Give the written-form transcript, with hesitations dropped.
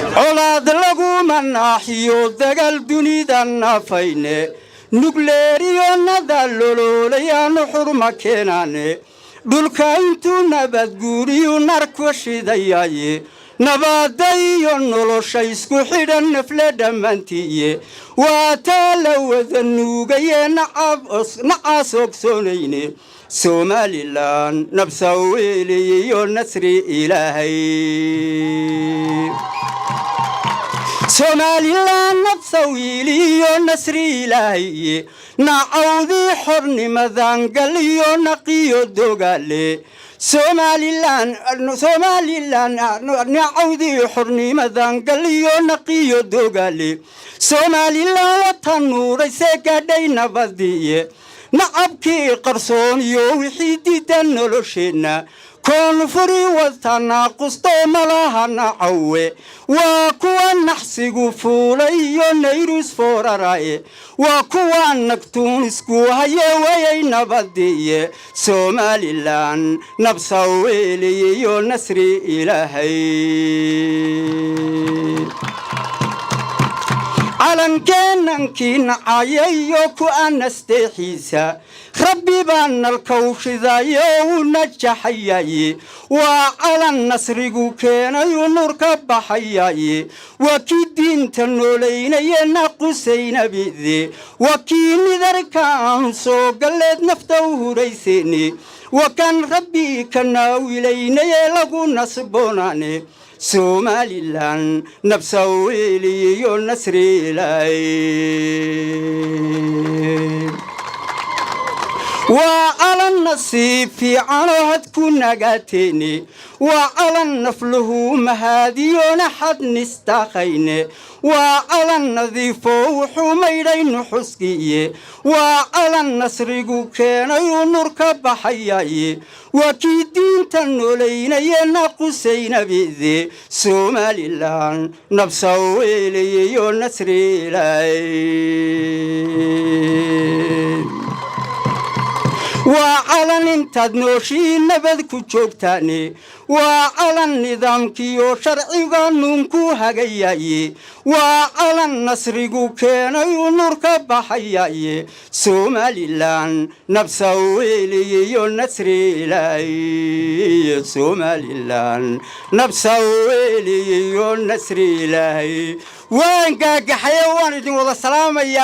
colaad laguma naaxiyo dagaal dunidan nafayne nukleeriyo nadaloloolayaanu xurma keenaane dhulka intuu nabadguuriyu narku shidayaaye nabadda iyo nolosha isku xidhan nafle dhammaantiiye waa taa la wada nuugaye nacaas ogsoonayne somalilan nabsa weeliyo nasri ilaahay somalilan nabsa wiiliyo nasri ilaahay nacawdii xornimadan galiyo naqiyo dogaale somalilan nacawdii xornimadan galiyo naqiyo dogaale somalilan watan nuuraysee gaadhay nabadiye nacabkii qarsoon iyo wixii diidan nolosheenna koonfuri wadtanaa qusto malaha nacawe waa kuwa naxsigu fuulay iyo nayrus fooraraye waa kuwa nagtuun isku haye wayay nabadiye somalilan nabsa weeliyo nasri ilaahay calankeenankii nacayayo ku anasteexiisa rabbi baan nalkawshidayo u najaxayaye waa calan nasrigu keenayu nur ka baxayaye waa kii diinta noolaynaye naqusaynabide waa kii nidarka aan soo galleed nafta u hurayseene waa kan rabbi ka naawilaynaye lagu nasboonaane somalilan nabsa weeliyo nasri ilaahay waa calan nasiib fiicanoo had ku nagaateene waa calan nafluhu mahaadiyoona xad nistaaqayne waa calan nadiifoo wuxuu maydhay nuxuskiiye waa calan nasrigu keenayuu nur ka baxayaye waa kii diinta noolaynaye naqusaynabide somalilan nabsa weeliyo nasri ilaahay waa calan intaad nooshii nabad ku joogtaane waa calan nidaamkiyo sharciga nuunku hagayaye waa calan nasrigu keenayu nur ka baxayaye somalilan nabsa weeliyo nasri ilaahay somalilan nabsa weeliyo nasri ilaahay waan gaagaxaye waan idin wada salaamaya